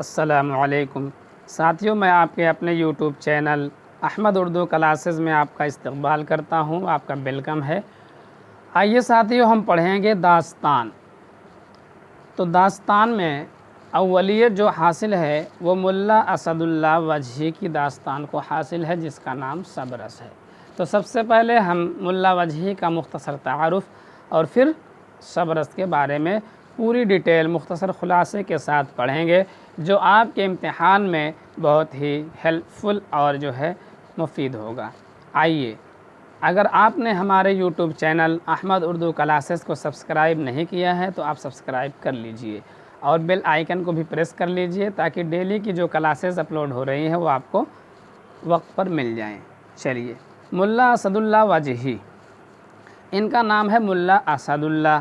السلام علیکم ساتھیوں، میں آپ کے اپنے YouTube channel Ahmad Urdu classes میں آپ کا استقبال کرتا ہوں، آپ کا ویلکم ہے۔ آئیے ساتھیوں، ہم پڑھیں گے داستان۔ تو داستان میں اولیت جو حاصل ہے وہ ملا اسد اللہ وجہی کی داستان کو حاصل ہے، جس کا نام صبرس ہے۔ تو سب سے پہلے ہم ملا وجہی کا مختصر تعارف اور پھر صبرس کے بارے میں پوری ڈیٹیل مختصر خلاصے کے ساتھ پڑھیں گے، جو آپ کے امتحان میں بہت ہی ہیلپ فل اور جو ہے مفید ہوگا۔ آئیے، اگر آپ نے ہمارے YouTube channel Ahmad Urdu classes کو سبسکرائب نہیں کیا ہے تو آپ سبسکرائب کر لیجئے اور بیل آئیکن کو بھی پریس کر لیجئے، تاکہ ڈیلی کی جو کلاسز اپلوڈ ہو رہی ہیں وہ آپ کو وقت پر مل جائیں۔ چلیے، ملا اسد اللہ وجہی، ان کا نام ہے ملا اسد اللہ،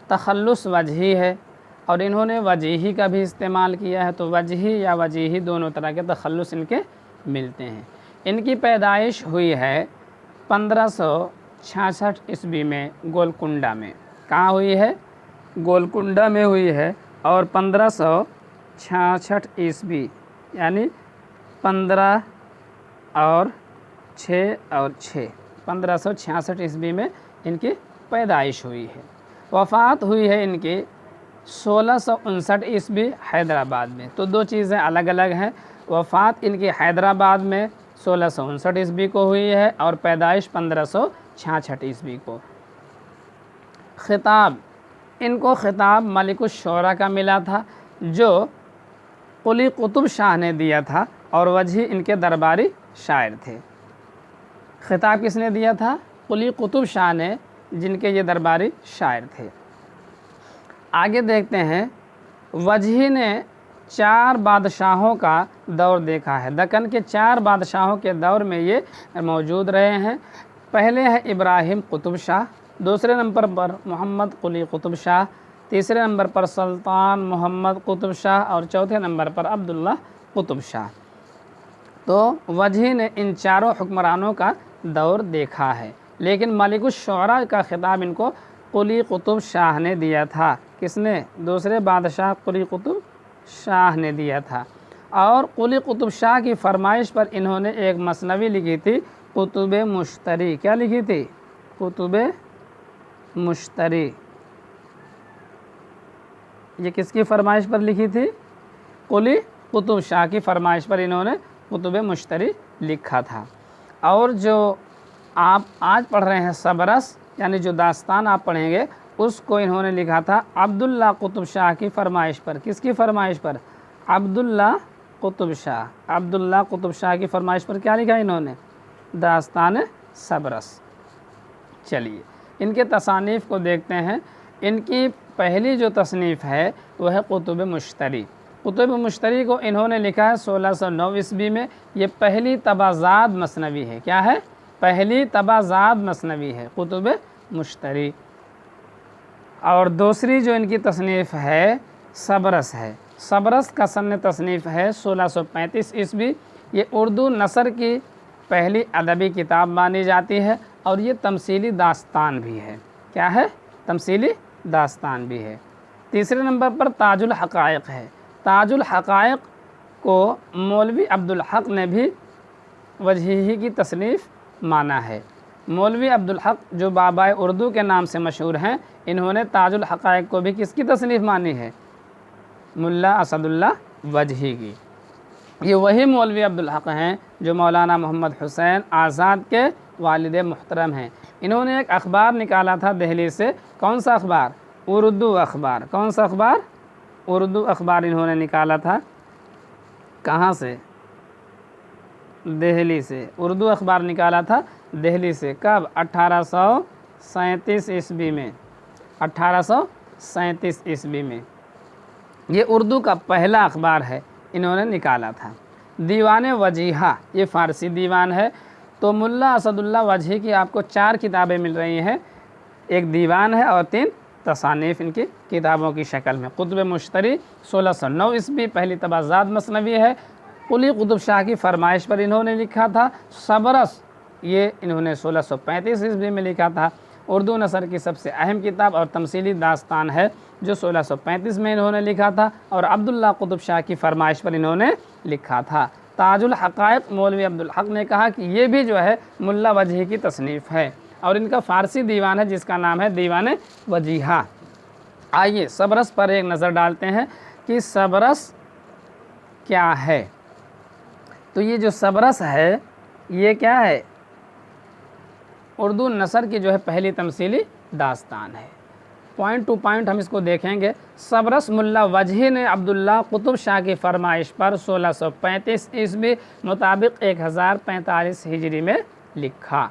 تخلص وجہی ہے، اور انہوں نے وجیہی کا بھی استعمال کیا ہے، تو وجہی یا وجیہی دونوں طرح کے تخلص ان کے ملتے ہیں۔ ان کی پیدائش ہوئی ہے 1566 عیسوی میں گولکنڈہ میں۔ کہاں ہوئی ہے؟ گولکنڈہ میں ہوئی ہے، اور 1566 عیسوی یعنی 15 اور 6 اور 6 1566 عیسوی میں ان کی پیدائش ہوئی ہے۔ وفات ہوئی ہے ان کی 1659 عیسوی حیدرآباد میں۔ تو دو چیزیں الگ الگ ہیں، وفات ان کی حیدرآباد میں 1659 عیسوی کو ہوئی ہے اور پیدائش 1566 عیسوی کو۔ خطاب، ان کو خطاب ملک الشعراء کا ملا تھا، جو قلی قطب شاہ نے دیا تھا، اور وجہی ان کے درباری شاعر تھے۔ خطاب کس نے دیا تھا؟ قلی قطب شاہ نے، جن کے یہ درباری شاعر تھے۔ آگے دیکھتے ہیں، وجہی نے 4 بادشاہوں کا دور دیکھا ہے۔ دکن کے 4 بادشاہوں کے دور میں یہ موجود رہے ہیں۔ پہلے ہے ابراہیم قطب شاہ، دوسرے نمبر پر محمد قلی قطب شاہ، تیسرے نمبر پر سلطان محمد قطب شاہ، اور چوتھے نمبر پر عبداللہ قطب شاہ۔ تو وجہی نے ان 4 حکمرانوں کا دور دیکھا ہے، لیکن ملک الشعراء کا خطاب ان کو قلی قطب شاہ نے دیا تھا۔ کس نے؟ دوسرے بادشاہ قلی قطب شاہ نے دیا تھا، اور قلی قطب شاہ کی فرمائش پر انہوں نے ایک مثنوی لکھی تھی، کتب مشتری۔ کیا لکھی تھی؟ کتب مشتری۔ یہ کس کی فرمائش پر لکھی تھی؟ قلی قطب شاہ کی فرمائش پر انہوں نے کتب مشتری لکھا تھا۔ اور جو آپ آج پڑھ رہے ہیں صبرس، یعنی جو داستان آپ پڑھیں گے، اس کو انہوں نے لکھا تھا عبداللہ قطب شاہ کی فرمائش پر۔ کس کی فرمائش پر؟ عبداللہ قطب شاہ۔ عبداللہ قطب شاہ کی فرمائش پر کیا لکھا انہوں نے؟ داستان صبرس۔ چلیے، ان کے تصانیف کو دیکھتے ہیں۔ ان کی پہلی جو تصنیف ہے وہ ہے کتب مشتری۔ کتب مشتری کو انہوں نے لکھا ہے 1609 عیسوی میں۔ یہ پہلی طبعزاد مثنوی ہے۔ کیا ہے؟ پہلی طبعزاد مثنوی ہے کتب مشتری۔ اور دوسری جو ان کی تصنیف ہے صبرس ہے۔ صبرس کا سن تصنیف ہے 1635 عیسوی۔ یہ اردو نثر کی پہلی ادبی کتاب مانی جاتی ہے، اور یہ تمثیلی داستان بھی ہے۔ کیا ہے؟ تمثیلی داستان بھی ہے۔ تیسرے نمبر پر تاج الحقائق ہے۔ تاج الحقائق کو مولوی عبدالحق نے بھی وجہی کی تصنیف مانا ہے۔ مولوی عبدالحق جو بابائے اردو کے نام سے مشہور ہیں، انہوں نے تاج الحقائق کو بھی کس کی تصنیف مانی ہے؟ ملا اسد اللہ وجہی کی۔ یہ وہی مولوی عبدالحق ہیں جو مولانا محمد حسین آزاد کے والد محترم ہیں۔ انہوں نے ایک اخبار نکالا تھا دہلی سے۔ کون سا اخبار؟ اردو اخبار۔ کون سا اخبار؟ اردو اخبار انہوں نے نکالا تھا۔ کہاں سے؟ دہلی سے۔ اردو اخبار نکالا تھا دہلی سے۔ کب؟ 1837 عیسوی میں۔ 1837 عیسوی میں یہ اردو کا پہلا اخبار ہے، انہوں نے نکالا تھا۔ دیوان وجیہہ، یہ فارسی دیوان ہے۔ تو ملا اسد اللہ وجہی کی آپ کو 4 کتابیں مل رہی ہیں، ایک دیوان ہے اور 3 تصانیف ان کی کتابوں کی شکل میں۔ کتب مشتری 1609 عیسوی پہلی طبعزاد مثنوی ہے، قلی قطب شاہ کی فرمائش پر انہوں نے لکھا تھا۔ صبرس یہ انہوں نے 1635 عیسوی میں لکھا تھا۔ اردو نثر کی سب سے اہم کتاب اور تمثیلی داستان ہے جو 1635 میں انہوں نے لکھا تھا اور عبداللہ قطب شاہ کی فرمائش پر انہوں نے لکھا تھا۔ تاج الحقائق مولوی عبدالحق نے کہا کہ یہ بھی جو ہے ملا وجیح کی تصنیف ہے اور ان کا فارسی دیوان ہے جس کا نام ہے دیوان وجیحہ۔ آئیے صبرس پر ایک نظر ڈالتے ہیں کہ صبرس کیا ہے۔ تو یہ جو صبرس ہے یہ کیا ہے؟ اردو نثر کی جو ہے پہلی تمثیلی داستان ہے۔ پوائنٹ ٹو پوائنٹ ہم اس کو دیکھیں گے۔ صبرس ملا وجیح نے عبداللہ قطب شاہ کی فرمائش پر 1635 عیسوی مطابق 1045 ہجری میں لکھا۔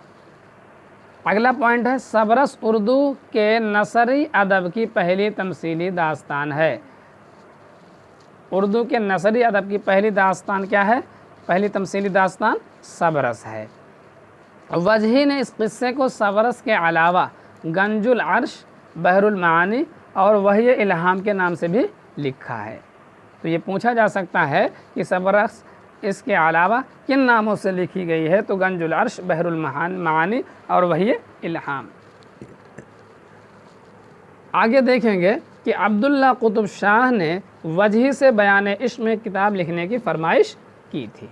اگلا پوائنٹ ہے صبرس اردو کے نثری ادب کی پہلی تمثیلی داستان ہے۔ اردو کے نثری ادب کی پہلی داستان کیا ہے؟ پہلی تمثیلی داستان صبرس ہے۔ وجیح نے اس قصے کو صبرس کے علاوہ گنج العرش، بحر المعانی اور وحی الہام کے نام سے بھی لکھا ہے۔ تو یہ پوچھا جا سکتا ہے کہ صبرس اس کے علاوہ کن ناموں سے لکھی گئی ہے؟ تو گنج العرش، بحر المعانی اور وحی الہام۔ آگے دیکھیں گے کہ عبداللہ قطب شاہ نے وجیح سے بیان عشق میں کتاب لکھنے کی فرمائش کی تھی۔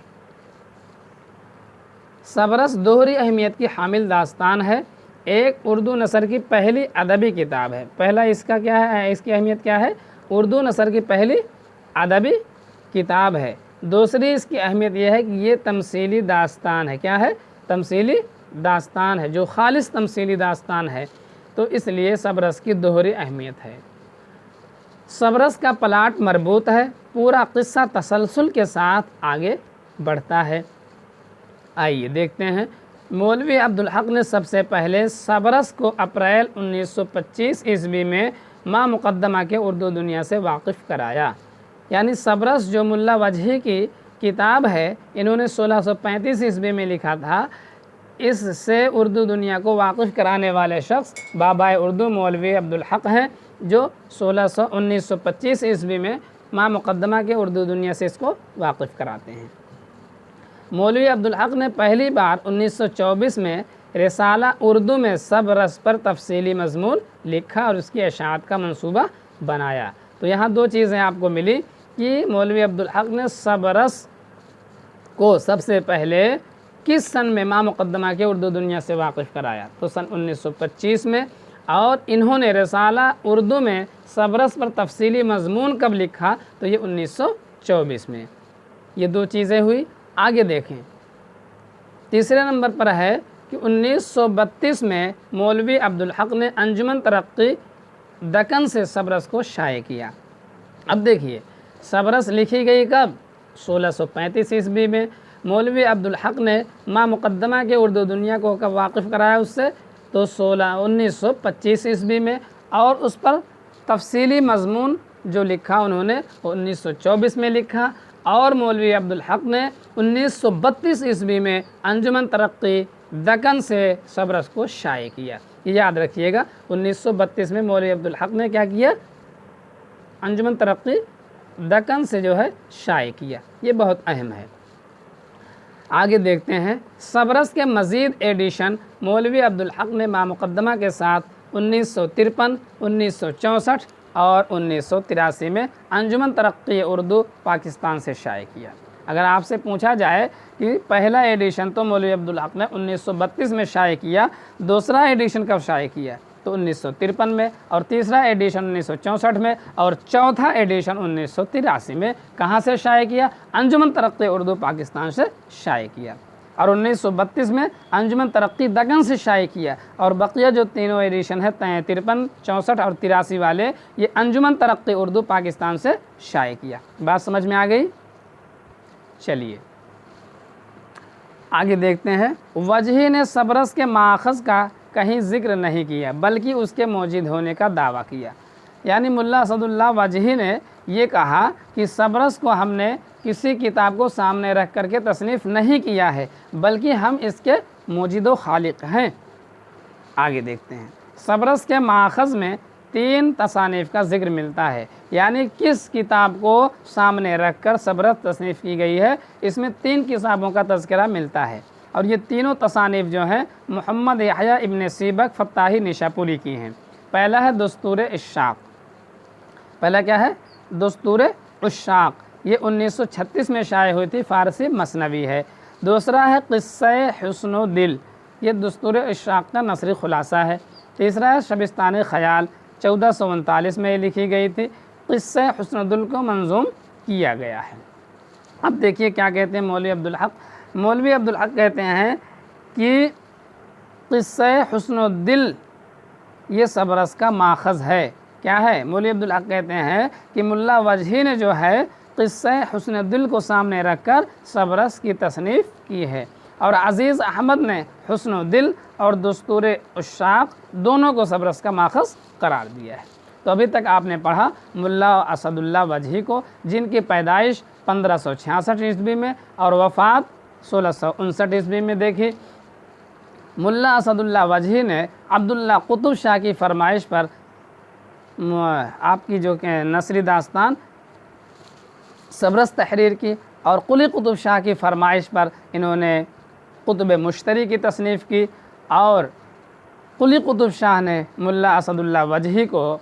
صبرس دوہری اہمیت کی حامل داستان ہے۔ ایک اردو نثر کی پہلی ادبی کتاب ہے۔ پہلا اس کا کیا ہے؟ اس کی اہمیت کیا ہے؟ اردو نثر کی پہلی ادبی کتاب ہے۔ دوسری اس کی اہمیت یہ ہے کہ یہ تمثیلی داستان ہے۔ کیا ہے؟ تمثیلی داستان ہے، جو خالص تمثیلی داستان ہے، تو اس لیے صبرس کی دوہری اہمیت ہے۔ صبرس کا پلاٹ مربوط ہے، پورا قصہ تسلسل کے ساتھ آگے بڑھتا ہے۔ آئیے دیکھتے ہیں۔ مولوی عبدالحق نے سب سے پہلے صبرس کو اپریل 1925 عیسوی میں ما مقدمہ کے اردو دنیا سے واقف کرایا۔ یعنی صبرس جو ملا وجیح کی کتاب ہے انہوں نے 1635 عیسوی میں لکھا تھا، اس سے اردو دنیا کو واقف کرانے والے شخص بابائے اردو مولوی عبدالحق ہیں، جو 1925 عیسوی میں ما مقدمہ کے اردو دنیا سے اس کو واقف کراتے ہیں۔ مولوی عبدالحق نے پہلی بار 1924 میں رسالہ اردو میں صبرس پر تفصیلی مضمون لکھا اور اس کی اشاعت کا منصوبہ بنایا۔ تو یہاں دو چیزیں آپ کو ملی کہ مولوی عبدالحق نے صبرس کو سب سے پہلے کس سن میں ما مقدمہ کے اردو دنیا سے واقف کرایا؟ تو سن 1925 میں۔ اور انہوں نے رسالہ اردو میں صبرس پر تفصیلی مضمون کب لکھا؟ تو یہ 1924 میں۔ یہ دو چیزیں ہوئی۔ آگے دیکھیں، تیسرے نمبر پر ہے کہ 1932 میں مولوی عبدالحق نے انجمن ترقی دکن سے صبرس کو شائع کیا۔ اب دیکھیے صبرس لکھی گئی کب؟ 1635 عیسوی میں۔ مولوی عبدالحق نے ما مقدمہ کے اردو دنیا کو کب واقف کرایا اس سے؟ تو 1925 عیسوی میں، اور اس پر تفصیلی مضمون جو لکھا انہوں نے 1924 میں لکھا، اور مولوی عبدالحق نے 1932 عیسوی میں انجمن ترقی دکن سے صبرس کو شائع کیا۔ یہ یاد رکھیے گا، 1932 میں مولوی عبدالحق نے کیا کیا؟ انجمن ترقی دکن سے جو ہے شائع کیا۔ یہ بہت اہم ہے۔ آگے دیکھتے ہیں، صبرس کے مزید ایڈیشن مولوی عبدالحق نے ما مقدمہ کے ساتھ 1953، 1964 اور 1983 میں انجمن ترقی اردو پاکستان سے شائع کیا۔ اگر آپ سے پوچھا جائے کہ پہلا ایڈیشن تو مولوی عبدالحق نے 1932 میں شائع کیا، دوسرا ایڈیشن کب شائع کیا؟ تو 1953 میں، اور تیسرا ایڈیشن 1964 میں، اور چوتھا ایڈیشن 1983 میں کہاں سے شائع کیا؟ انجمن ترقی اردو پاکستان سے شائع کیا۔ اور 1932 میں انجمن ترقی دکن سے شائع کیا، اور بقیہ جو تینوں ایڈیشن ہے 53، 64 اور 83 والے، یہ انجمن ترقی اردو پاکستان سے شائع کیا۔ بات سمجھ میں آ گئی؟ چلیے آگے دیکھتے ہیں۔ وجیح نے صبرس کے ماخذ کا کہیں ذکر نہیں کیا بلکہ اس کے موجود ہونے کا دعویٰ کیا۔ یعنی ملا اسد اللہ وجیح نے یہ کہا کہ صبرس کو ہم نے کسی کتاب کو سامنے رکھ کر کے تصنیف نہیں کیا ہے بلکہ ہم اس کے موجد و خالق ہیں۔ آگے دیکھتے ہیں، صبرس کے ماخذ میں 3 تصانیف کا ذکر ملتا ہے۔ یعنی کس کتاب کو سامنے رکھ کر صبرس تصنیف کی گئی ہے، اس میں 3 کتابوں کا تذکرہ ملتا ہے۔ اور یہ تینوں تصانیف جو ہیں محمد یحییٰ ابن سیبک فتاحی نیشاپوری کی ہیں۔ پہلا ہے دستور عشاق، پہلا کیا ہے؟ دستور عشاق، یہ 1936 میں شائع ہوئی تھی، فارسی مثنوی ہے۔ دوسرا ہے قصہ حسن و دل، یہ دستور عشاق کا نثری خلاصہ ہے۔ تیسرا ہے شبستان خیال، 1439 میں لکھی گئی تھی، قصہ حسن و دل کو منظوم کیا گیا ہے۔ اب دیکھیے کیا کہتے ہیں مولوی عبدالحق۔ مولوی عبدالحق کہتے ہیں کہ قصہ حسن و دل یہ سبرس کا ماخذ ہے۔ کیا ہے؟ مولوی عبدالحق کہتے ہیں کہ ملا وجہی نے جو ہے قصہ حسن دل کو سامنے رکھ کر سبرس کی تصنیف کی ہے، اور عزیز احمد نے حسن و دل اور دستور عشاق دونوں کو سبرس کا ماخذ قرار دیا ہے۔ تو ابھی تک آپ نے پڑھا ملا اسد اللہ وجہی کو، جن کی پیدائش 1566 عیسوی میں اور وفات 1659 عیسوی میں دیکھی۔ ملا اسد اللہ وجہی نے عبداللہ قطب شاہ کی فرمائش پر آپ کی جو کہ نثری داستان سبرس تحریر کی، اور قلی قطب شاہ کی فرمائش پر انہوں نے قطب مشتری کی تصنیف کی، اور قلی قطب شاہ نے ملا اسد اللہ وجہی کو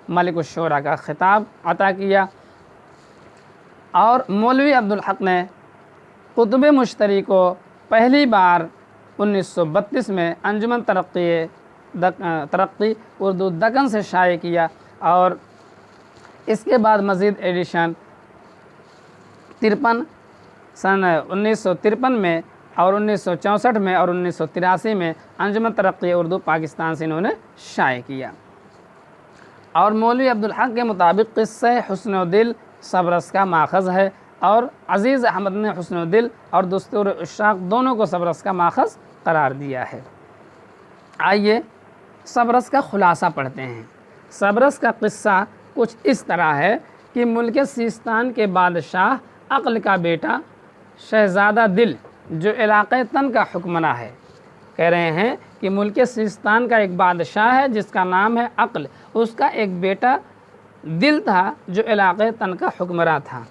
ملک الشعراء کا خطاب عطا کیا، اور مولوی عبدالحق نے قطب مشتری کو پہلی بار 1932 میں انجمن ترقی اردو دکن سے شائع کیا، اور اس کے بعد مزید ایڈیشن 1953 میں اور 1964 میں اور 1983 میں انجمن ترقی اردو پاکستان سے انہوں نے شائع کیا۔ اور مولوی عبدالحق کے مطابق قصہ حسن و دل سبرس کا ماخذ ہے، اور عزیز احمد نے حسن و دل اور دستور عشاق دونوں کو سبرس کا ماخذ قرار دیا ہے۔ آئیے سبرس کا خلاصہ پڑھتے ہیں۔ سبرس کا قصہ کچھ اس طرح ہے کہ ملک سیستان کے بادشاہ عقل کا بیٹا شہزادہ دل جو علاقہ تن کا حکمراں ہے، کہہ رہے ہیں کہ ملک سیستان کا ایک بادشاہ ہے جس کا نام ہے عقل، اس کا ایک بیٹا دل تھا جو علاقہ تن کا حکمراں تھا،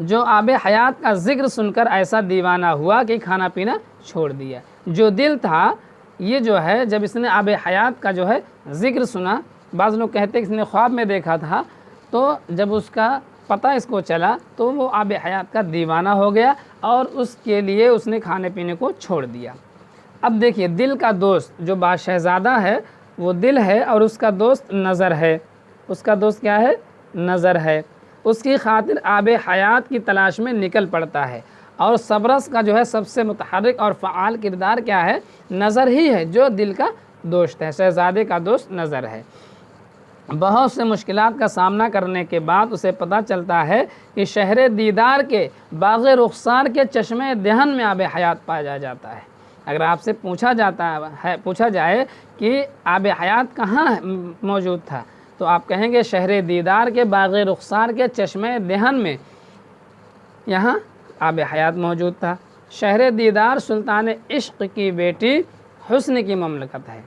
جو آب حیات کا ذکر سن کر ایسا دیوانہ ہوا کہ کھانا پینا چھوڑ دیا۔ جو دل تھا یہ جو ہے جب اس نے آب حیات کا جو ہے ذکر سنا، بعض لوگ کہتے ہیں کہ اس نے خواب میں دیکھا تھا، تو جب اس کا پتہ اس کو چلا تو وہ آب حیات کا دیوانہ ہو گیا، اور اس کے لیے اس نے کھانے پینے کو چھوڑ دیا۔ اب دیکھیے دل کا دوست جو شہزادہ ہے وہ دل ہے، اور اس کا دوست نظر ہے۔ اس کا دوست کیا ہے؟ نظر ہے۔ اس کی خاطر آب حیات کی تلاش میں نکل پڑتا ہے، اور سبرس کا جو ہے سب سے متحرک اور فعال کردار کیا ہے؟ نظر ہی ہے، جو دل کا دوست ہے، شہزادے کا دوست نظر ہے۔ بہت سے مشکلات کا سامنا کرنے کے بعد اسے پتہ چلتا ہے کہ شہر دیدار کے باغ رخسار کے چشمے دہن میں آب حیات پایا جاتا ہے۔ اگر آپ سے پوچھا جائے کہ آب حیات کہاں موجود تھا، تو آپ کہیں گے شہر دیدار کے باغ رخسار کے چشمے دہن میں یہاں آب حیات موجود تھا۔ شہر دیدار سلطان عشق کی بیٹی حسن کی مملکت ہے۔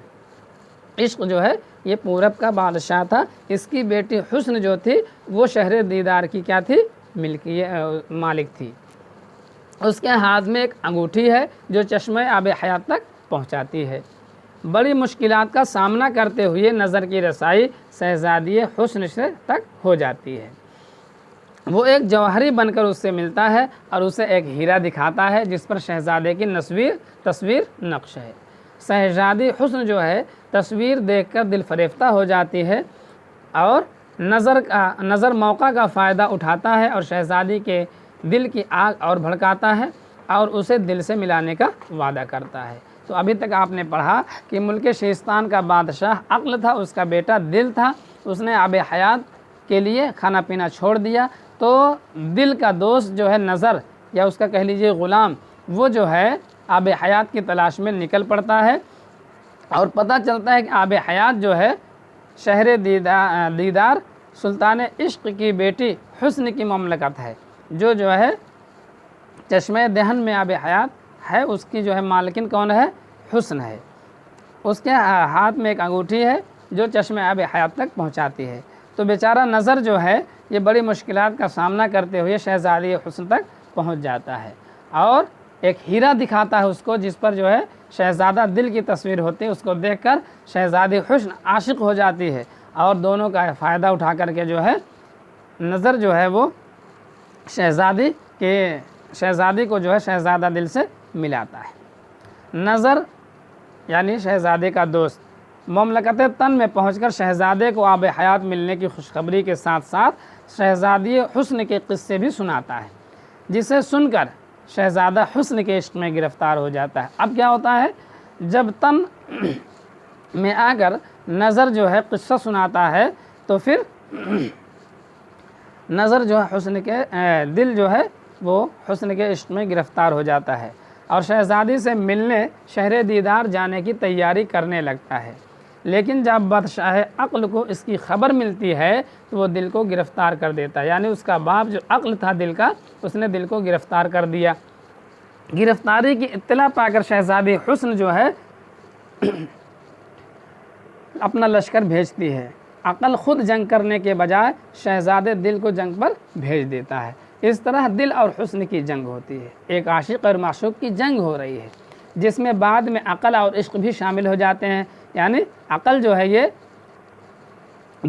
عشق جو ہے یہ پورب کا بادشاہ تھا، اس کی بیٹی حسن جو تھی وہ شہر دیدار کی کیا تھی؟ مالک تھی۔ اس کے ہاتھ میں ایک انگوٹھی ہے جو چشمہ آب حیات تک پہنچاتی ہے۔ بڑی مشکلات کا سامنا کرتے ہوئے نظر کی رسائی شہزادی حسن سے تک ہو جاتی ہے۔ وہ ایک جوہری بن کر اس سے ملتا ہے اور اسے ایک ہیرا دکھاتا ہے جس پر شہزادے کی تصویر نقش ہے۔ شہزادی حسن جو ہے تصویر دیکھ کر دل فریفتہ ہو جاتی ہے، اور نظر موقع کا فائدہ اٹھاتا ہے اور شہزادی کے دل کی آگ اور بھڑکاتا ہے اور اسے دل سے ملانے کا وعدہ کرتا ہے۔ تو ابھی تک آپ نے پڑھا کہ ملک شیستان کا بادشاہ عقل تھا، اس کا بیٹا دل تھا، اس نے آب حیات کے لیے کھانا پینا چھوڑ دیا، تو دل کا دوست جو ہے نظر یا اس کا کہہ لیجئے غلام، وہ جو ہے آب حیات کی تلاش میں نکل پڑتا ہے، اور پتہ چلتا ہے کہ آب حیات جو ہے شہر دیدار سلطان عشق کی بیٹی حسن کی مملکت ہے، جو ہے چشمہ دہن میں آب حیات ہے، اس کی جو ہے مالکن کون ہے؟ حسن ہے۔ اس کے ہاتھ میں ایک انگوٹھی ہے جو چشمہ آب حیات تک پہنچاتی ہے۔ تو بیچارہ نظر جو ہے یہ بڑی مشکلات کا سامنا کرتے ہوئے شہزادی حسن تک پہنچ جاتا ہے، اور ایک ہیرا دکھاتا ہے اس کو جس پر جو ہے شہزادہ دل کی تصویر ہوتی ہے، اس کو دیکھ کر شہزادی حسن عاشق ہو جاتی ہے اور دونوں کا فائدہ اٹھا کر کے جو ہے نظر جو ہے وہ شہزادی کو جو ہے شہزادہ دل سے ملاتا ہے۔ نظر یعنی شہزادے کا دوست مملکت تن میں پہنچ کر شہزادے کو آب حیات ملنے کی خوشخبری کے ساتھ ساتھ شہزادی حسن کے قصے بھی سناتا ہے، جسے سن کر شہزادہ حسن کے عشق میں گرفتار ہو جاتا ہے۔ اب کیا ہوتا ہے، جب تن میں آ کر نظر جو ہے قصہ سناتا ہے تو پھر نظر جو ہے حسن کے دل جو ہے وہ حسن کے عشق میں گرفتار ہو جاتا ہے اور شہزادی سے ملنے شہر دیدار جانے کی تیاری کرنے لگتا ہے، لیکن جب بادشاہ عقل کو اس کی خبر ملتی ہے تو وہ دل کو گرفتار کر دیتا ہے، یعنی اس کا باپ جو عقل تھا دل کا، اس نے دل کو گرفتار کر دیا۔ گرفتاری کی اطلاع پا کر شہزادی حسن جو ہے اپنا لشکر بھیجتی ہے۔ عقل خود جنگ کرنے کے بجائے شہزادے دل کو جنگ پر بھیج دیتا ہے۔ اس طرح دل اور حسن کی جنگ ہوتی ہے، ایک عاشق اور معشوق کی جنگ ہو رہی ہے، جس میں بعد میں عقل اور عشق بھی شامل ہو جاتے ہیں، یعنی عقل جو ہے یہ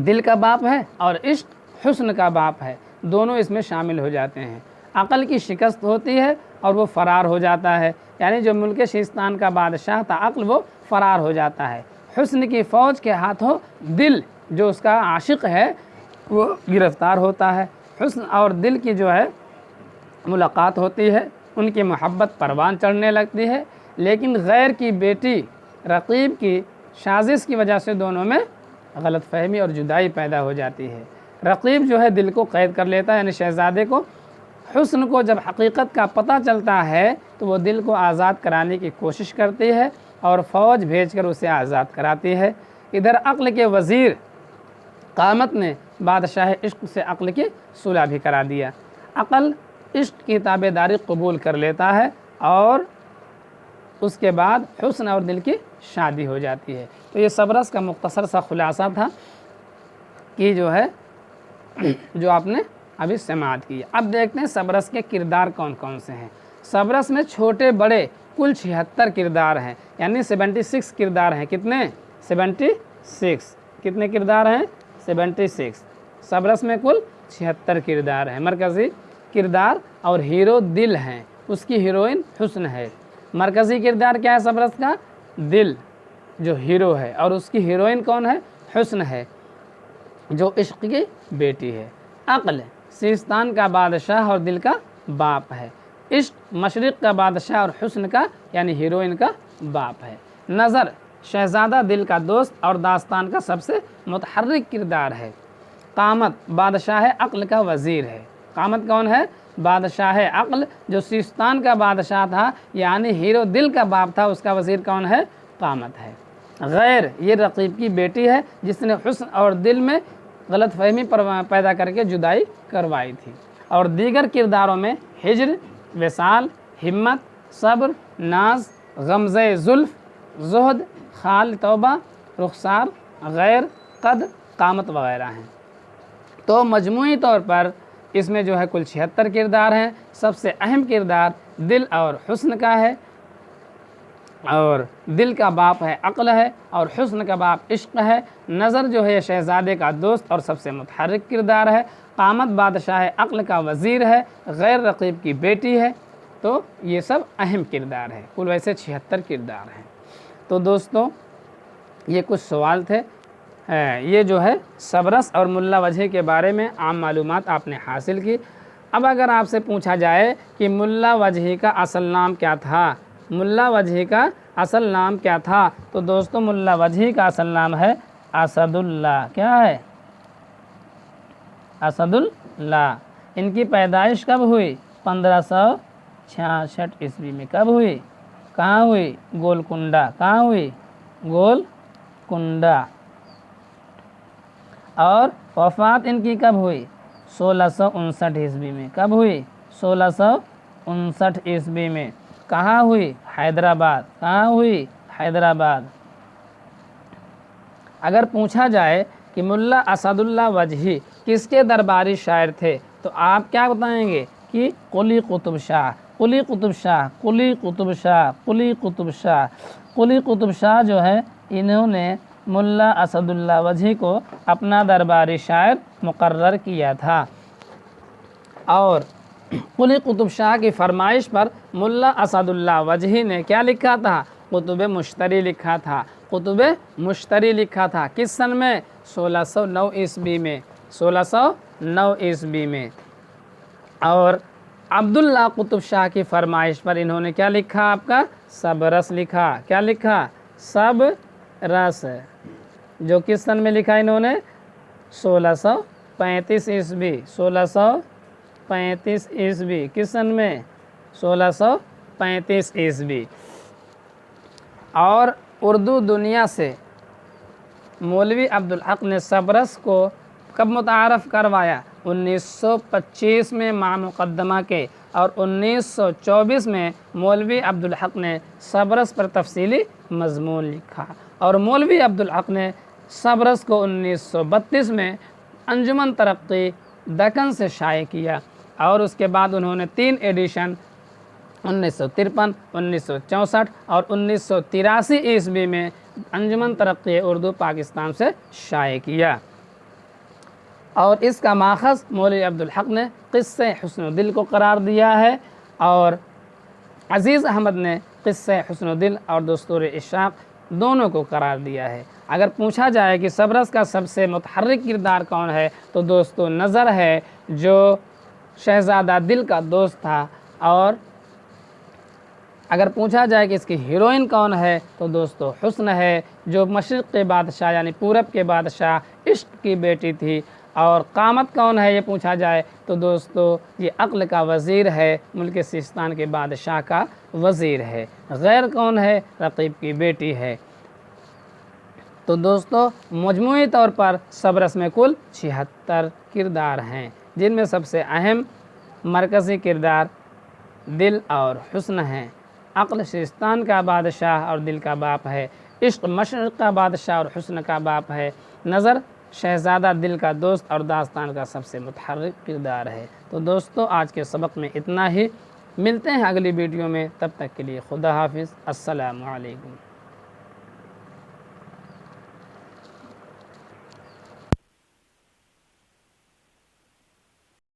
دل کا باپ ہے اور عشق حسن کا باپ ہے، دونوں اس میں شامل ہو جاتے ہیں۔ عقل کی شکست ہوتی ہے اور وہ فرار ہو جاتا ہے، یعنی جو ملک شیستان کا بادشاہ تھا عقل وہ فرار ہو جاتا ہے۔ حسن کی فوج کے ہاتھوں دل جو اس کا عاشق ہے وہ گرفتار ہوتا ہے۔ حسن اور دل کی جو ہے ملاقات ہوتی ہے، ان کی محبت پروان چڑھنے لگتی ہے، لیکن غیر کی بیٹی رقیب کی سازش کی وجہ سے دونوں میں غلط فہمی اور جدائی پیدا ہو جاتی ہے۔ رقیب جو ہے دل کو قید کر لیتا ہے، یعنی شہزادے کو۔ حسن کو جب حقیقت کا پتہ چلتا ہے تو وہ دل کو آزاد کرانے کی کوشش کرتی ہے اور فوج بھیج کر اسے آزاد کراتی ہے۔ ادھر عقل کے وزیر قامت نے بادشاہ عشق سے عقل کی صلح بھی کرا دیا۔ عقل عشق کی تابعداری قبول کر لیتا ہے اور اس کے بعد حسن اور دل کی شادی ہو جاتی ہے۔ تو یہ سبرس کا مختصر سا خلاصہ تھا کہ جو ہے جو آپ نے ابھی سماعت کی۔ اب دیکھتے ہیں سبرس کے کردار کون کون سے ہیں۔ سبرس میں چھوٹے بڑے کل 76 کردار ہیں، یعنی 76 کردار ہیں۔ کتنے؟ 76۔ کتنے کردار ہیں؟ 76۔ سبرس میں کل 76 کردار ہیں۔ مرکزی کردار اور ہیرو دل ہیں، اس کی ہیروئن حسن ہے۔ مرکزی کردار کیا ہے سبرس کا؟ دل جو ہیرو ہے، اور اس کی ہیروئن کون ہے؟ حسن ہے جو عشق کی بیٹی ہے۔ عقل سیستان کا بادشاہ اور دل کا باپ ہے۔ عشق مشرق کا بادشاہ اور حسن کا یعنی ہیروئن کا باپ ہے۔ نظر شہزادہ دل کا دوست اور داستان کا سب سے متحرک کردار ہے۔ قامت بادشاہ عقل کا وزیر ہے۔ قامت کون ہے؟ بادشاہ عقل جو سیستان کا بادشاہ تھا، یعنی ہیرو دل کا باپ تھا، اس کا وزیر کون ہے؟ قامت ہے۔ غیر یہ رقیب کی بیٹی ہے جس نے حسن اور دل میں غلط فہمی پیدا کر کے جدائی کروائی تھی۔ اور دیگر کرداروں میں ہجر، وصال، ہمت، صبر، ناز، غمزہ زلف، زہد، خال توبہ، رخسار، غیر، قد، قامت وغیرہ ہیں۔ تو مجموعی طور پر اس میں جو ہے کل 76 کردار ہیں۔ سب سے اہم کردار دل اور حسن کا ہے، اور دل کا باپ ہے عقل ہے اور حسن کا باپ عشق ہے۔ نظر جو ہے شہزادے کا دوست اور سب سے متحرک کردار ہے۔ قامت بادشاہ عقل کا وزیر ہے۔ غیر رقیب کی بیٹی ہے۔ تو یہ سب اہم کردار ہے، کل ویسے 76 کردار ہیں۔ تو دوستو یہ کچھ سوال تھے، یہ جو ہے سبرس اور ملا وجہی کے بارے میں عام معلومات آپ نے حاصل کی۔ اب اگر آپ سے پوچھا جائے کہ ملا وجہی کا اصل نام کیا تھا، ملا وجہی کا اصل نام کیا تھا، تو دوستو ملا وجہی کا اصل نام ہے اسد اللہ۔ کیا ہے؟ اسد اللہ۔ ان کی پیدائش کب ہوئی؟ 1566 عیسوی میں۔ کب ہوئی؟ کہاں ہوئی؟ گولکنڈہ۔ کہاں ہوئی؟ گولکنڈہ۔ اور وفات ان کی کب ہوئی؟ 1659 عیسوی میں۔ کب ہوئی؟ 1659 عیسوی میں۔ کہاں ہوئی؟ حیدرآباد۔ کہاں ہوئی؟ حیدرآباد۔ اگر پوچھا جائے کہ ملا اسد اللہ وجہی کس کے درباری شاعر تھے تو آپ کیا بتائیں گے کہ قلی قطب شاہ قلی قطب شاہ، قلی قطب شاہ، قلی قطب شاہ، قلی قطب شاہ جو ہے انہوں نے ملا اسد اللہ وجہی کو اپنا درباری شاعر مقرر کیا تھا، اور قلی قطب شاہ کی فرمائش پر ملا اسد اللہ وجہی نے کیا لکھا تھا؟ کتب مشتری لکھا تھا، کتب مشتری لکھا تھا۔ کس سن میں؟ 1609 عیسوی میں، 1609 عیسوی میں۔ اور عبداللہ قطب شاہ کی فرمائش پر انہوں نے کیا لکھا؟ آپ کا سب رس لکھا۔ کیا لکھا؟ سب رس، جو کس سن میں لکھا انہوں نے؟ 1635 عیسوی، 1635 عیسوی۔ کس سن میں؟ 1635 عیسوی۔ اور اردو دنیا سے مولوی عبدالحق نے سبرس کو کب متعارف کروایا؟ 1925 میں مع مقدمہ کے، اور 1924 میں مولوی عبدالحق نے سبرس پر تفصیلی مضمون لکھا، اور مولوی عبدالحق نے سبرس کو 1932 میں انجمن ترقی دکن سے شائع کیا، اور اس کے بعد انہوں نے 3 ایڈیشن 1953، 1964 اور 1983 عیسوی میں انجمن ترقی اردو پاکستان سے شائع کیا، اور اس کا ماخذ مولوی عبدالحق نے قصہ حسن دل کو قرار دیا ہے، اور عزیز احمد نے قصہ حسن دل اور دستور اشاق دونوں کو قرار دیا ہے۔ اگر پوچھا جائے کہ سبرس کا سب سے متحرک کردار کون ہے تو دوستو نظر ہے، جو شہزادہ دل کا دوست تھا، اور اگر پوچھا جائے کہ اس کی ہیروئن کون ہے تو دوستو حسن ہے، جو مشرق کے بادشاہ یعنی پورب کے بادشاہ عشق کی بیٹی تھی، اور قامت کون ہے یہ پوچھا جائے تو دوستو یہ عقل کا وزیر ہے، ملک سیستان کے بادشاہ کا وزیر ہے۔ غیر کون ہے؟ رقیب کی بیٹی ہے۔ تو دوستو مجموعی طور پر سبرس میں کل 76 کردار ہیں، جن میں سب سے اہم مرکزی کردار دل اور حسن ہیں۔ عقل سیستان کا بادشاہ اور دل کا باپ ہے، عشق مشرق کا بادشاہ اور حسن کا باپ ہے، نظر شہزادہ دل کا دوست اور داستان کا سب سے متحرک کردار ہے۔ تو دوستو آج کے سبق میں اتنا ہی، ملتے ہیں اگلی ویڈیو میں، تب تک کے لیے خدا حافظ، السلام علیکم۔